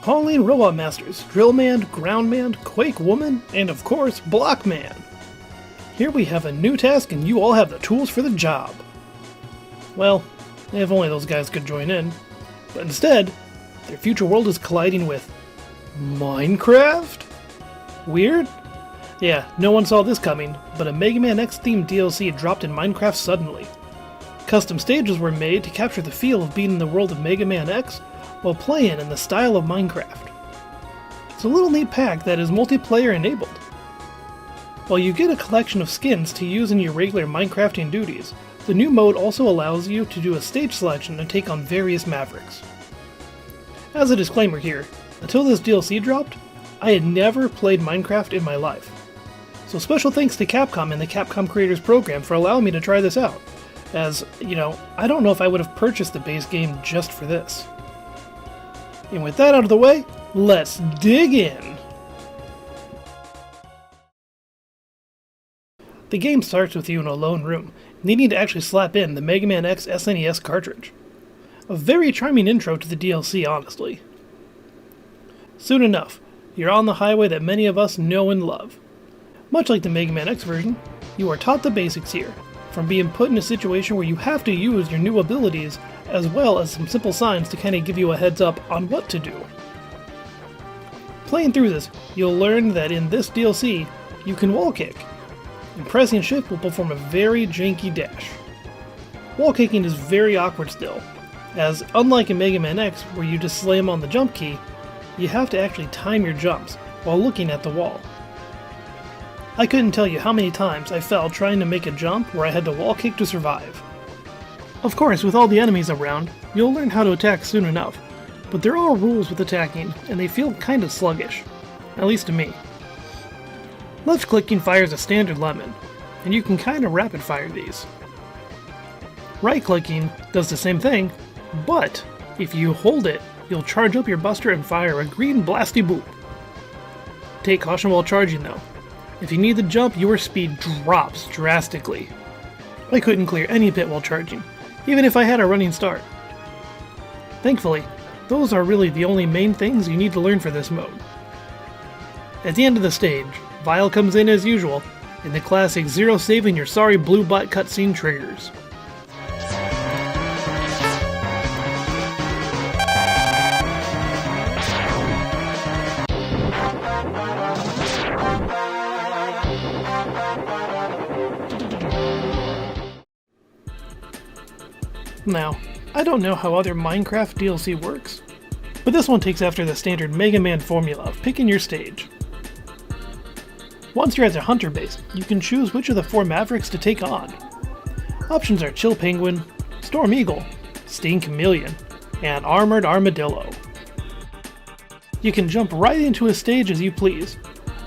Hauling Robot Masters, Drillman, Groundman, Quake Woman, and of course, Blockman. Here we have a new task and you all have the tools for the job. Well, if only those guys could join in. But instead, their future world is colliding with Minecraft? Weird? Yeah, no one saw this coming, but a Mega Man X themed DLC dropped in Minecraft suddenly. Custom stages were made to capture the feel of being in the world of Mega Man X while playing in the style of Minecraft. It's a little neat pack that is multiplayer enabled. While you get a collection of skins to use in your regular Minecrafting duties, the new mode also allows you to do a stage selection and take on various Mavericks. As a disclaimer here, until this DLC dropped, I had never played Minecraft in my life. So special thanks to Capcom and the Capcom Creators Program for allowing me to try this out, as, I don't know if I would have purchased the base game just for this. And with that out of the way, let's dig in! The game starts with you in a lone room, needing to actually slap in the Mega Man X SNES cartridge. A very charming intro to the DLC, honestly. Soon enough, you're on the highway that many of us know and love. Much like the Mega Man X version, you are taught the basics here, from being put in a situation where you have to use your new abilities, as well as some simple signs to kind of give you a heads up on what to do. Playing through this, you'll learn that in this DLC, you can wall kick, and pressing shift will perform a very janky dash. Wall kicking is very awkward still, as unlike in Mega Man X where you just slam on the jump key, you have to actually time your jumps while looking at the wall. I couldn't tell you how many times I fell trying to make a jump where I had to wall kick to survive. Of course, with all the enemies around, you'll learn how to attack soon enough, but there are rules with attacking, and they feel kinda sluggish, at least to me. Left clicking fires a standard lemon, and you can kinda rapid fire these. Right clicking does the same thing, but if you hold it, you'll charge up your buster and fire a green blasty boop. Take caution while charging though. If you need to jump, your speed drops drastically. I couldn't clear any pit while charging, even if I had a running start. Thankfully, those are really the only main things you need to learn for this mode. At the end of the stage, Vile comes in as usual, and the classic zero saving your sorry blue butt cutscene triggers. Now, I don't know how other Minecraft DLC works, but this one takes after the standard Mega Man formula of picking your stage. Once you're at the Hunter base, you can choose which of the 4 Mavericks to take on. Options are Chill Penguin, Storm Eagle, Sting Chameleon, and Armored Armadillo. You can jump right into a stage as you please,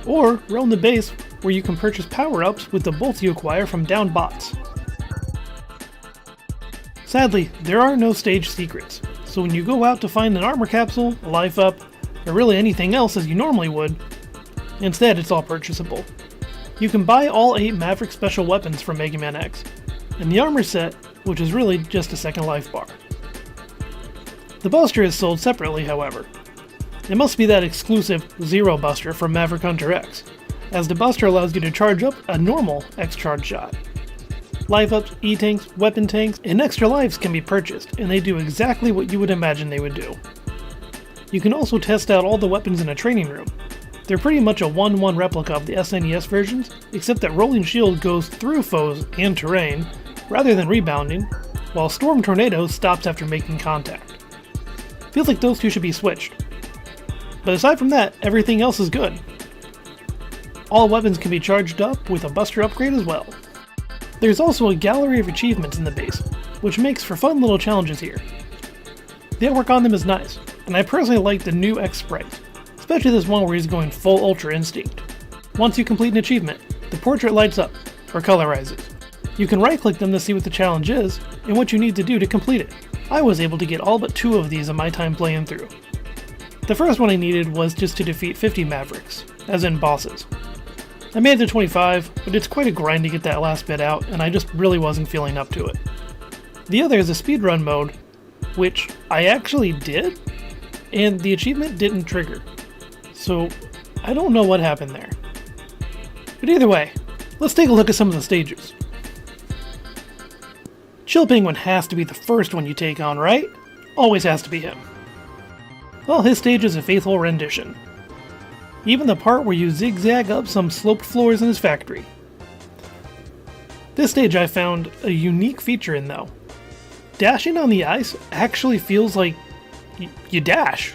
or roam the base where you can purchase power-ups with the bolts you acquire from downed bots. Sadly, there are no stage secrets, so when you go out to find an armor capsule, a life up, or really anything else as you normally would, instead it's all purchasable. You can buy all 8 Maverick special weapons from Mega Man X, and the armor set, which is really just a second life bar. The Buster is sold separately, however. It must be that exclusive Zero Buster from Maverick Hunter X, as the Buster allows you to charge up a normal X-Charge shot. Life ups, E-tanks, weapon tanks, and extra lives can be purchased, and they do exactly what you would imagine they would do. You can also test out all the weapons in a training room. They're pretty much a 1-1 replica of the SNES versions, except that Rolling Shield goes through foes and terrain, rather than rebounding, while Storm Tornado stops after making contact. Feels like those two should be switched. But aside from that, everything else is good. All weapons can be charged up with a Buster upgrade as well. There's also a gallery of achievements in the base, which makes for fun little challenges here. The artwork on them is nice, and I personally like the new X sprite, especially this one where he's going full Ultra Instinct. Once you complete an achievement, the portrait lights up, or colorizes. You can right-click them to see what the challenge is, and what you need to do to complete it. I was able to get all but 2 of these in my time playing through. The first one I needed was just to defeat 50 Mavericks, as in bosses. I made it to 25, but it's quite a grind to get that last bit out, and I just really wasn't feeling up to it. The other is a speedrun mode, which I actually did, and the achievement didn't trigger. So I don't know what happened there. But either way, let's take a look at some of the stages. Chill Penguin has to be the first one you take on, right? Always has to be him. Well, his stage is a faithful rendition. Even the part where you zigzag up some sloped floors in his factory. This stage I found a unique feature in though. Dashing on the ice actually feels like you dash.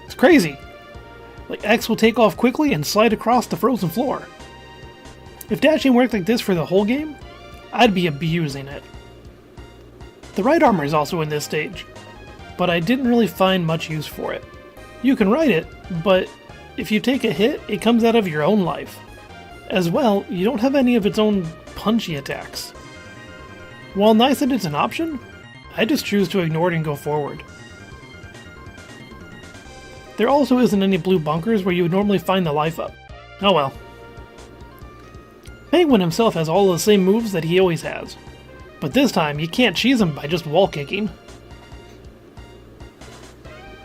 It's crazy. Like X will take off quickly and slide across the frozen floor. If dashing worked like this for the whole game, I'd be abusing it. The right armor is also in this stage, but I didn't really find much use for it. You can ride it, but if you take a hit, it comes out of your own life. As well, you don't have any of its own punchy attacks. While nice that it's an option, I just choose to ignore it and go forward. There also isn't any blue bunkers where you would normally find the life up. Oh well. Penguin himself has all the same moves that he always has, but this time you can't cheese him by just wall kicking.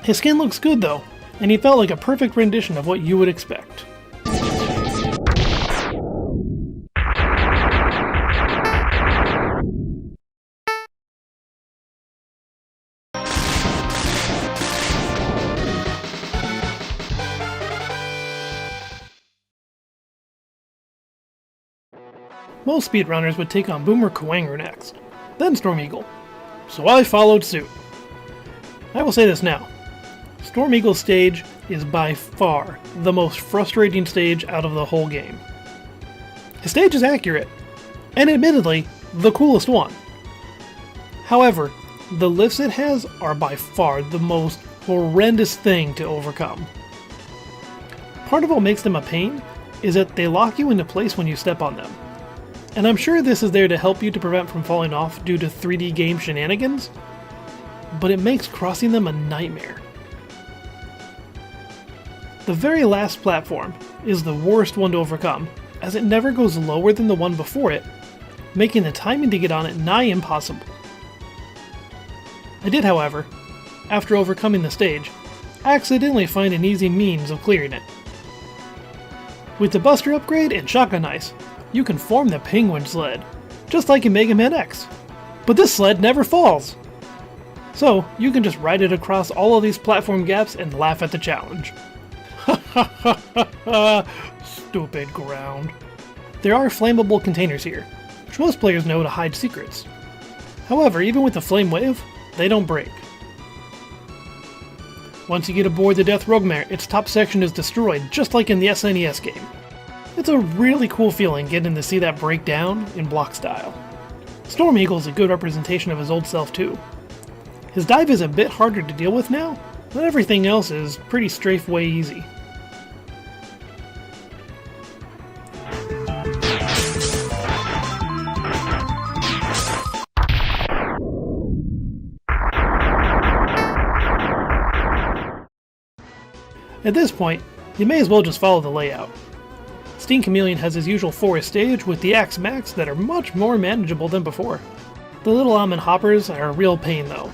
His skin looks good though, and he felt like a perfect rendition of what you would expect. Most speedrunners would take on Boomer Kuwanger next, then Storm Eagle, so I followed suit. I will say this now, Storm Eagle's stage is by far the most frustrating stage out of the whole game. His stage is accurate, and admittedly, the coolest one. However, the lifts it has are by far the most horrendous thing to overcome. Part of what makes them a pain is that they lock you into place when you step on them. And I'm sure this is there to help you to prevent from falling off due to 3D game shenanigans, but it makes crossing them a nightmare. The very last platform is the worst one to overcome, as it never goes lower than the one before it, making the timing to get on it nigh impossible. I did, however, after overcoming the stage, accidentally find an easy means of clearing it. With the Buster upgrade and Shotgun Ice, you can form the Penguin sled, just like in Mega Man X. But this sled never falls! So, you can just ride it across all of these platform gaps and laugh at the challenge. Ha ha ha ha ha! Stupid ground. There are flammable containers here, which most players know to hide secrets. However, even with the flame wave, they don't break. Once you get aboard the Death Rockman, its top section is destroyed, just like in the SNES game. It's a really cool feeling getting to see that break down in block style. Storm Eagle is a good representation of his old self too. His dive is a bit harder to deal with now, but everything else is pretty straightway easy. At this point, you may as well just follow the layout. Steam Chameleon has his usual forest stage with the Axe Max that are much more manageable than before. The little almond hoppers are a real pain though.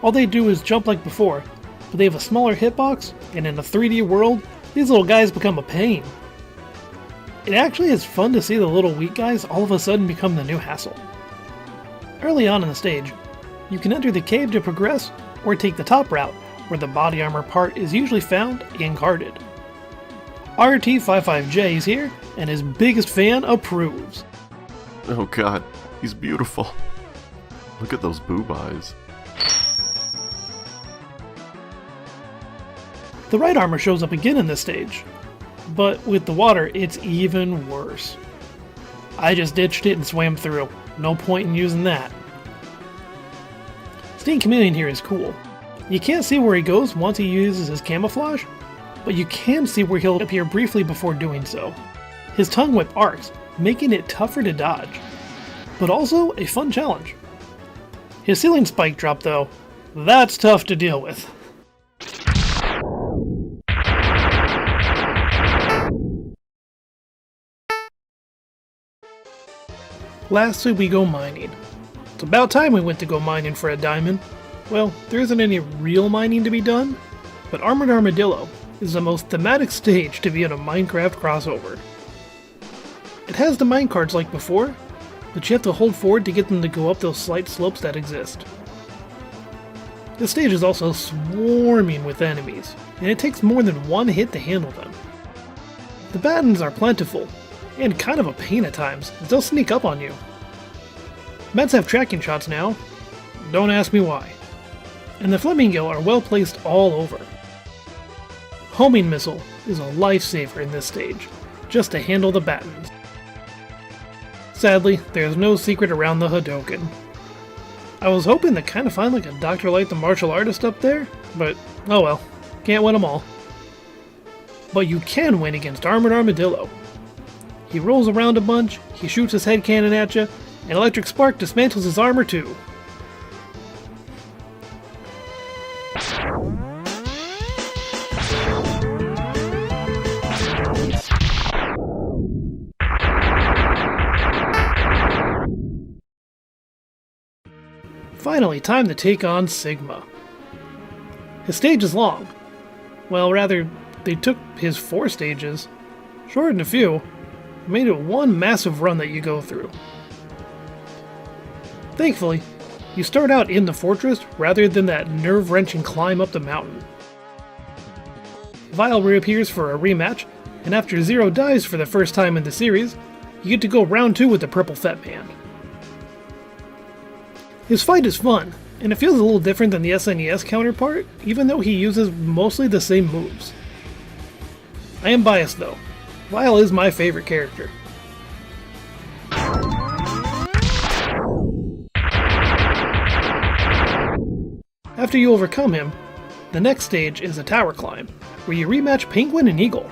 All they do is jump like before, but they have a smaller hitbox, and in a 3D world, these little guys become a pain. It actually is fun to see the little weak guys all of a sudden become the new hassle. Early on in the stage, you can enter the cave to progress, or take the top route, where the body armor part is usually found and guarded. RT55J is here, and his biggest fan approves. Oh god, he's beautiful. Look at those boob eyes. The right armor shows up again in this stage, but with the water it's even worse. I just ditched it and swam through. No point in using that. Steam Chameleon here is cool. You can't see where he goes once he uses his camouflage, but you can see where he'll appear briefly before doing so. His tongue whip arcs, making it tougher to dodge, but also a fun challenge. His ceiling spike drop though, that's tough to deal with. Lastly, we go mining. It's about time we went to go mining for a diamond. Well, there isn't any real mining to be done, but Armored Armadillo is the most thematic stage to be in a Minecraft crossover. It has the minecarts like before, but you have to hold forward to get them to go up those slight slopes that exist. This stage is also swarming with enemies, and it takes more than one hit to handle them. The battens are plentiful, and kind of a pain at times, as they'll sneak up on you. Mets have tracking shots now, don't ask me why, and the flamingo are well placed all over. Homing missile is a lifesaver in this stage, just to handle the battens. Sadly, there's no secret around the Hadoken. I was hoping to kind of find like a Dr. Light the martial artist up there, but oh well, can't win them all. But you can win against Armored Armadillo. He rolls around a bunch, he shoots his head cannon at you, and Electric Spark dismantles his armor too. Finally, time to take on Sigma. His stage is long. Well, rather, they took his 4 stages, shortened a few, and made it one massive run that you go through. Thankfully, you start out in the fortress rather than that nerve-wrenching climb up the mountain. Vile reappears for a rematch, and after Zero dies for the first time in the series, you get to go round 2 with the Purple Fat Man. His fight is fun, and it feels a little different than the SNES counterpart, even though he uses mostly the same moves. I am biased though. Vile is my favorite character. After you overcome him, the next stage is a tower climb, where you rematch Penguin and Eagle.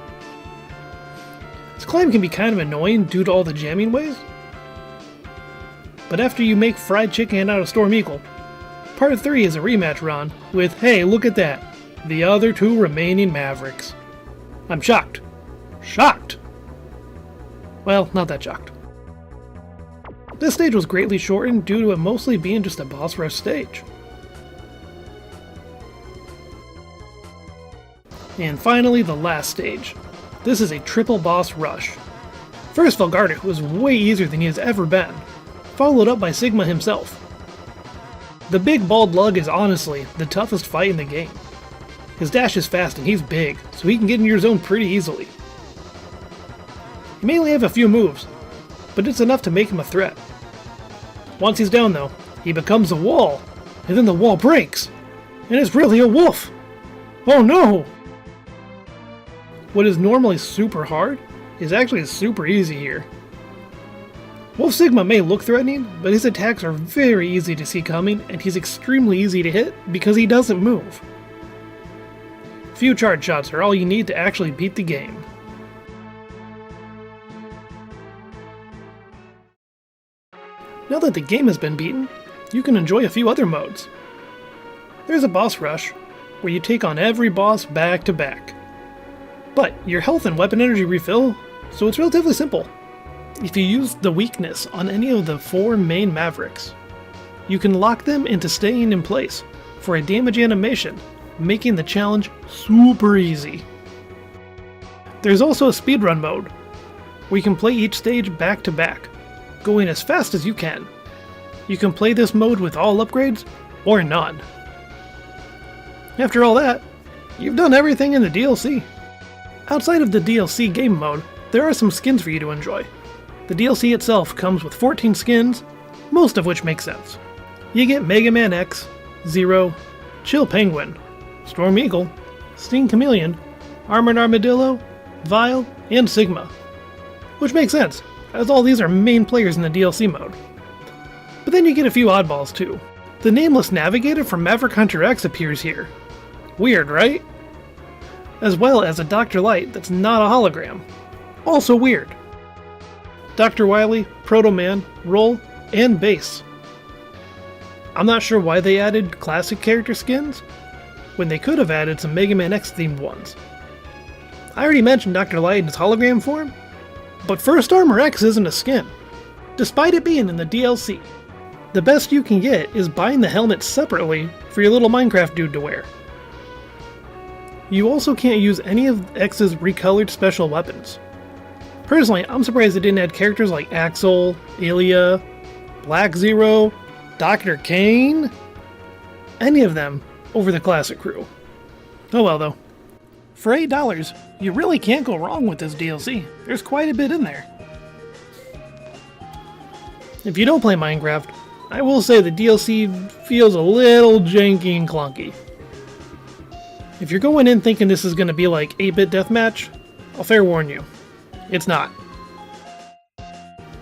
This climb can be kind of annoying due to all the jamming ways, but after you make fried chicken out of Storm Eagle, part 3 is a rematch run with, hey, look at that, the other 2 remaining Mavericks. I'm shocked. Shocked! Well, not that shocked. This stage was greatly shortened due to it mostly being just a boss rush stage. And finally, the last stage. This is a triple boss rush. First Velgardic was way easier than he has ever been, followed up by Sigma himself. The big bald lug is honestly the toughest fight in the game. His dash is fast and he's big, so he can get in your zone pretty easily. He may only have a few moves, but it's enough to make him a threat. Once he's down though, he becomes a wall, and then the wall breaks, and it's really a wolf! Oh no! What is normally super hard is actually super easy here. Wolf Sigma may look threatening, but his attacks are very easy to see coming, and he's extremely easy to hit because he doesn't move. Few charge shots are all you need to actually beat the game. Now that the game has been beaten, you can enjoy a few other modes. There's a boss rush, where you take on every boss back to back. But your health and weapon energy refill, so it's relatively simple. If you use the weakness on any of the 4 main Mavericks, you can lock them into staying in place for a damage animation, making the challenge super easy. There's also a speedrun mode, where you can play each stage back to back, going as fast as you can. You can play this mode with all upgrades, or none. After all that, you've done everything in the DLC. Outside of the DLC game mode, there are some skins for you to enjoy. The DLC itself comes with 14 skins, most of which make sense. You get Mega Man X, Zero, Chill Penguin, Storm Eagle, Sting Chameleon, Armored Armadillo, Vile, and Sigma. Which makes sense, as all these are main players in the DLC mode. But then you get a few oddballs too. The nameless navigator from Maverick Hunter X appears here. Weird, right? As well as a Dr. Light that's not a hologram. Also weird. Dr. Wily, Proto Man, Roll, and Bass. I'm not sure why they added classic character skins, when they could have added some Mega Man X themed ones. I already mentioned Dr. Light in his hologram form, but First Armor X isn't a skin, despite it being in the DLC. The best you can get is buying the helmet separately for your little Minecraft dude to wear. You also can't use any of X's recolored special weapons. Personally, I'm surprised they didn't add characters like Axel, Ilya, Black Zero, Dr. Kane, any of them over the classic crew. Oh well though. For $8, you really can't go wrong with this DLC. There's quite a bit in there. If you don't play Minecraft, I will say the DLC feels a little janky and clunky. If you're going in thinking this is going to be like 8-bit deathmatch, I'll fair warn you, it's not.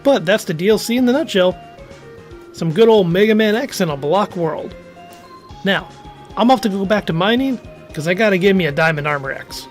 But that's the DLC in the nutshell. Some good old Mega Man X in a block world. Now, I'm off to go back to mining, because I gotta give me a Diamond Armor X.